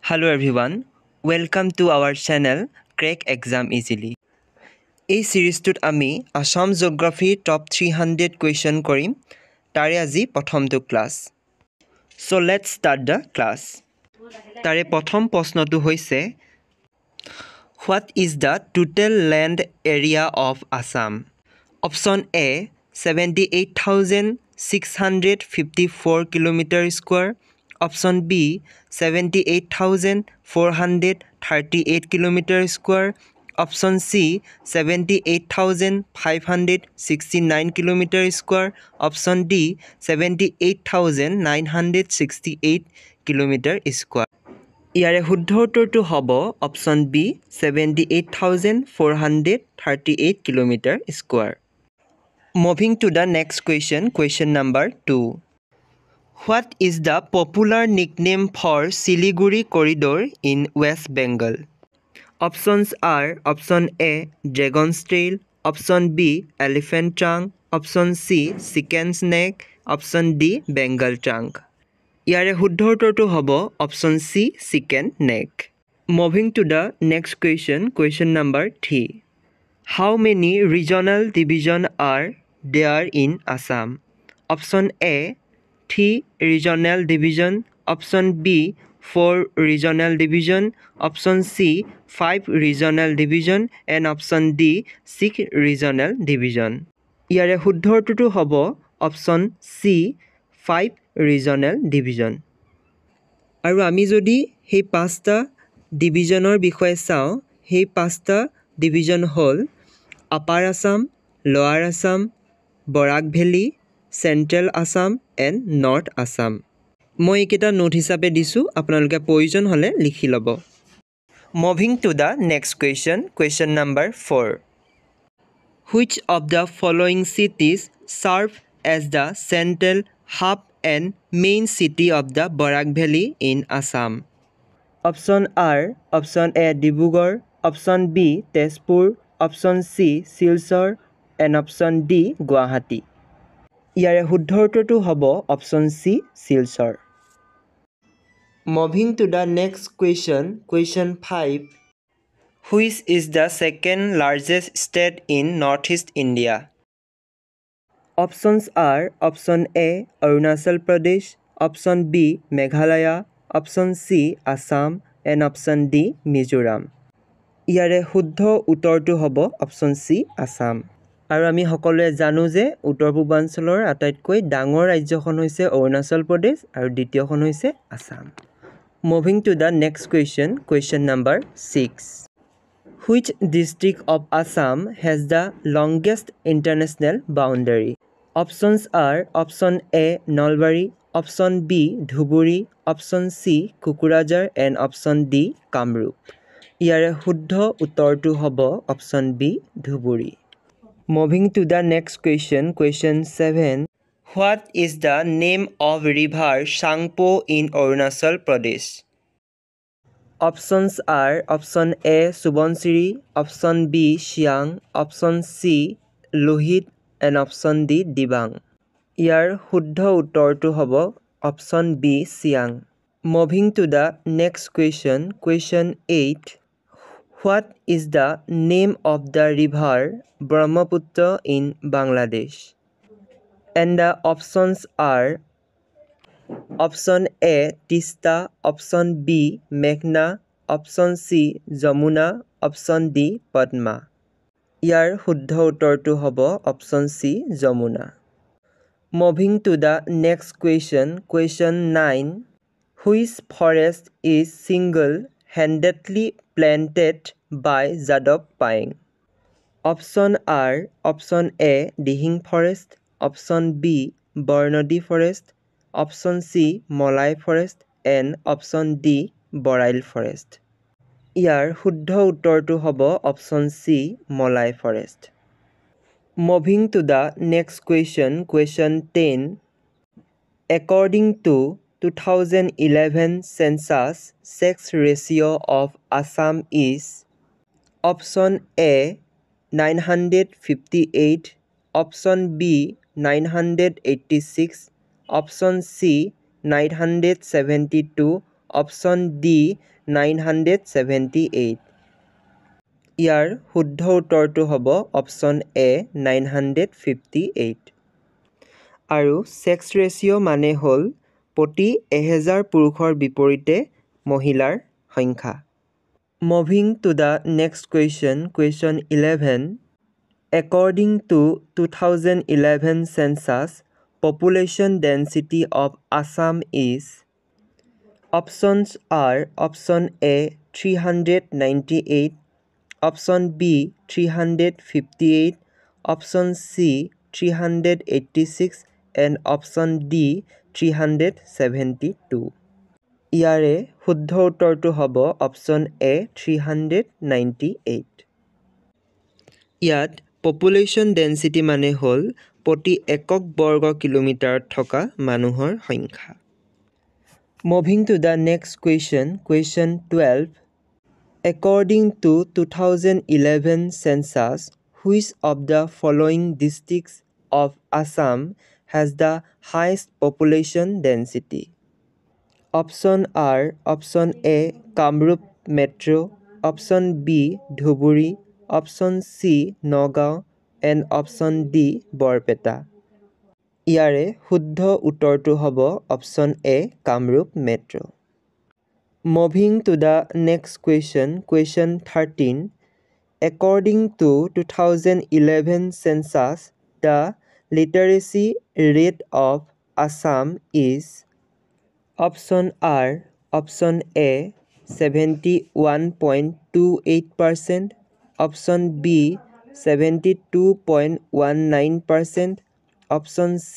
Hello everyone, welcome to our channel Crack Exam Easily. এই সিৰিজটোত আমি Assam geography top 300 question কৰিম তাৰে আজি প্ৰথমটো class so let's start the class তাৰে প্ৰথম প্ৰশ্নটো হৈছে what is the total land area of Assam option A 78,654 kilometre square option B 78,438 kilometre square option C 78,569 kilometre square option D 78,968 kilometre square ইয়াৰে শুদ্ধ উত্তৰটো হ'ব option B 78,438 kilometre square Moving to the next question, question number 2. What is the popular nickname for Siliguri Corridor in West Bengal? Options are option A, Dragon's Tail, option B, Elephant Trunk, option C, Chicken's Neck, option D, Bengal Trunk. ইয়াৰে শুদ্ধ উত্তৰটো হ'ব option C, Chicken Neck. Moving to the next question, question number 3. How many regional divisions are there in Assam? Option A, 3 regional division. Option B, 4 regional division. Option C, 5 regional division. And option D, 6 regional division. ইয়াৰে শুদ্ধ উত্তৰটো হ'ব option C, 5 regional division. আৰু আমি যদি সেই পাঁচটা ডিভিজনৰ বিষয়ে চাওঁ সেই পাঁচটা ডিভিজন হ'ল upper Assam lower Assam Barak valley central Assam and north Assam মই এইকেইটা নোট হিচাপে দিছোঁ আপোনালোকে প্ৰয়োজন হ'লে লিখি ল'ব moving to the next question question number 4 Which of the following cities serve as the central hub and main city of the Barak Valley in Assam? Option are option A Dibrugarh, option B Tezpur, option C Silchar and option D Guwahati. ইয়াৰে শুদ্ধ উত্তৰটো হ'ব option C Silchar. Moving to the next question, question 5. Which is the second largest state in Northeast India? Options are option A Arunachal Pradesh, option B Meghalaya, option C Assam and option D Mizoram. ইয়াৰে শুদ্ধ উত্তৰটো হ'ব option C Assam. আৰু আমি সকলোৱে জানো যে উত্তৰ পূৰ্বাঞ্চলৰ আটাইতকৈ ডাঙৰ ৰাজ্যখন হৈছে অৰুণাচল প্ৰদেশ আৰু দ্বিতীয়খন হৈছে Assam Moving to the next question, question number 6. Which district of Assam has the longest international boundary? Options are option A Nalbari, option B Dhuburi, option C Kukurajhar and option D Kamrup. ইয়াৰে শুদ্ধ উত্তৰটো হ'ব option B Dhuburi. Moving to the next question, question 7. What is the name of river Sangpo in Arunachal Pradesh? Options are option A Subansiri, option B Siang, option C Lohit and option D Dibang. ইয়াৰ শুদ্ধ উত্তৰটো হ'ব option B Siang. Moving to the next question, question 8. What is the name of the river Brahmaputra in Bangladesh? And the options are option A Tista, option B Meghna, option C Jamuna, option D Padma. ইয়াৰ শুদ্ধ উত্তৰটো হ'ব option C Jamuna. Moving to the next question, question 9. Which forest is single-handedly planted by Jadav Paeng? Option are option A Dihing Forest, option B Barnadi Forest, option C Molai Forest and option D Borail Forest. ইয়াৰ শুদ্ধ উত্তৰটো হ'ব option C Molai Forest. Moving to the next question, question 10. According to 2011 census, sex ratio of Assam is option A 958, option B 986, option C 972, option D 978। ইয়াৰ শুদ্ধ উত্তৰটো হ'ব option A 958। আৰু sex ratio' মানে হ'ল প্ৰতি 1000 পুৰুষৰ বিপৰীতে মহিলাৰ সংখ্যা। Moving to the next question, question 11. According to 2011 census, population density of Assam is. Options are option A 398, option B 358, option C 386 and option D 372. ইয়াৰে শুদ্ধ উত্তৰটো হ'ব অপশ্যন এ 398। ইয়াত পপুলেশ্যন ডেন্সিটি মানে হ'ল প্ৰতি একক বৰ্গ কিলোমিটাৰত থকা মানুহৰ সংখ্যা। Moving to the next question, question 12. According to 2011 census, which of the following districts of Assam has the highest population density? Option are option A Kamrup Metro, option B Dhuburi, option C Nagaon and option D Borpeta. ইয়াৰে শুদ্ধ উত্তৰটো হ'ব option A Kamrup metro'. Moving to the next question, question 13. According to 2011 census, the literacy rate of Assam is. Option are option A 71.28%, option B 72.19%, option C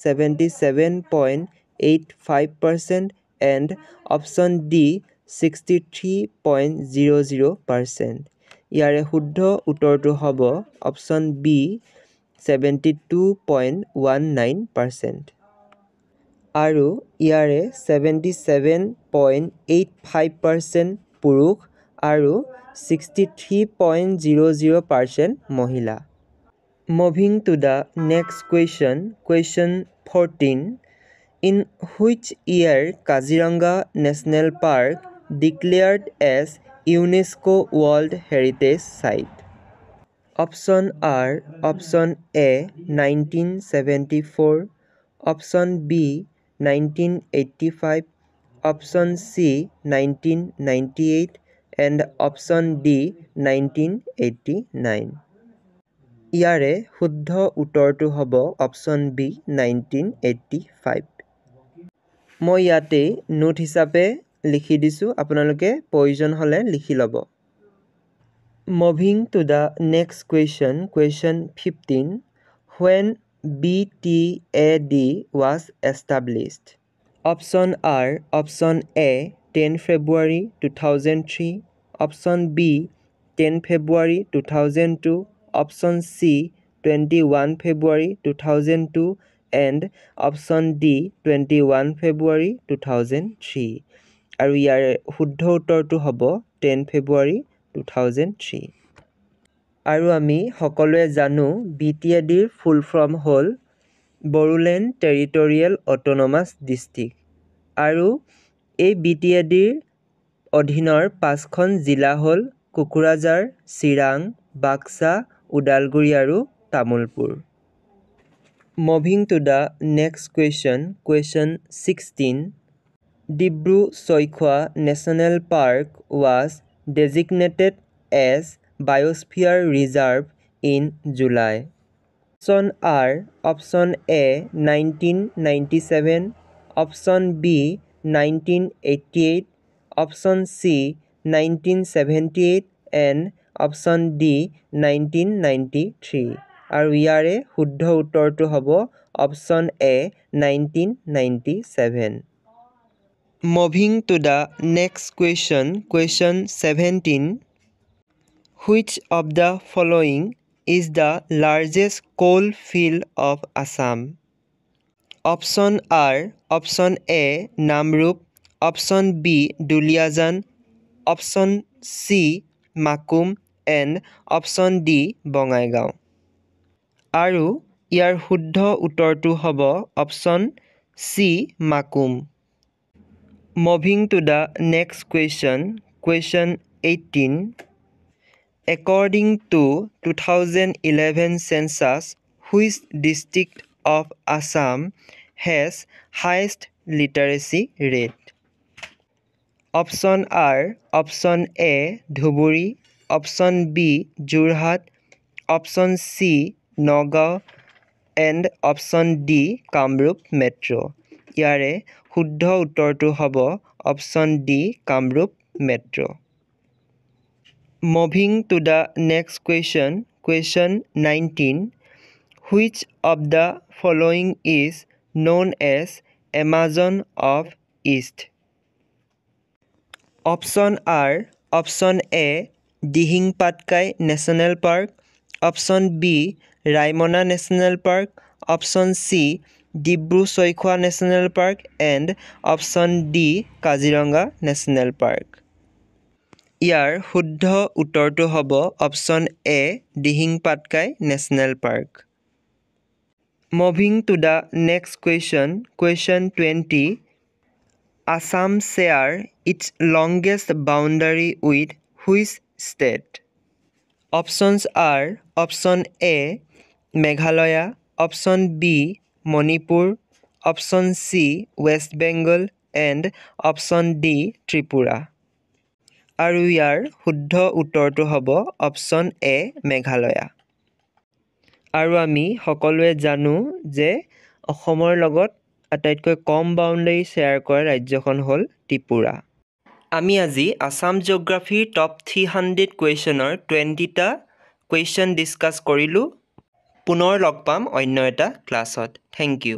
77.85% and option D 63.00%. ইয়াৰে শুদ্ধ উত্তৰটো হ'ব option B 72.19%। আৰু ইয়াৰে 77.85% পুৰুষ আৰু 63.00% মহিলা। Moving to the next question, question 14. In which year Kaziranga National Park declared as UNESCO World Heritage Site? Option are option A 1974, option B 1985, option C 1998 and option D 1989. ইয়াৰে শুদ্ধ উত্তৰটো হ'ব option B 1985। মই ইয়াতে note হিচাপে লিখি দিছোঁ, আপোনালোকে প্ৰয়োজন হ'লে লিখি ল'ব। Moving to the next question, question 15. When BTAD was established? Option are option A 10 February 2003, option B 10 February 2002, option C 21 February 2002 and option D 21 February 2003. আৰু ইয়াৰ শুদ্ধ উত্তৰটো হ'ব 10 February 2003। আৰু আমি সকলোৱে জানো BTADৰ ফুল ফৰ্ম হ'ল বড়োলেণ্ড টেৰিটৰিয়েল অট'নমাছ ডিষ্ট্ৰিক্ট। আৰু এই BTADৰ অধীনৰ 5খন জিলা হ'ল কোকৰাঝাৰ, চিৰাং, বাক্সা, ওদালগুৰি আৰু Tamulpur. Moving to the next question, question 16. Dibru-Soikhwa National Park was designated as Biosphere Reserve in July. Option are option A 1997, option B 1988, option C 1978 and option D 1993. আৰু ইয়াৰে শুদ্ধ উত্তৰটো হ'ব option A 1997। Moving to the next question, question 17. Which of the following is the largest coal field of Assam? Option are option A Namrup, option B Duliajan, option C Makum and option D Bongaigaon. আৰু ইয়াৰ শুদ্ধ উত্তৰটো হ'ব option C Makum. Moving to the next question, question 18. According to 2011 census, which district of Assam has highest literacy rate? Option R, Option A, Dhuburi, Option B, Jorhat, Option C, Nagaon, and Option D, Kamrup Metro. ইয়াৰে শুদ্ধ উত্তৰটো হ'ব Option D, Kamrup Metro. Moving to the next question, question 19. Which of the following is known as Amazon of East? Option R, Option A, Dihing Patkai National Park, Option B, Raimona National Park, Option C, Dibru Soikhwa National Park, and Option D, Kaziranga National Park. ইয়াৰ শুদ্ধ উত্তৰটো হ'ব Option A, Dihing Patkai National Park. Moving to the next question, question 20. Assam share its longest boundary with which state? Options are Option A, Meghalaya, Option B, Manipur, Option C, West Bengal, and Option D, Tripura. আৰু ইয়াৰ শুদ্ধ উত্তৰটো হ'ব Option A, Meghalaya. আৰু আমি সকলোৱে জানো যে অসমৰ লগত আটাইতকৈ কম বাউণ্ডাৰী শ্বেয়াৰ কৰা ৰাজ্যখন হ'ল ত্ৰিপুৰা। আমি আজি আসাম জিঅ'গ্ৰাফিৰ টপ 300 কুৱেশ্যনৰ 20টা কুৱেশ্যন ডিছকাছ কৰিলোঁ। পুনৰ লগ পাম অন্য এটা ক্লাছত। Thank U.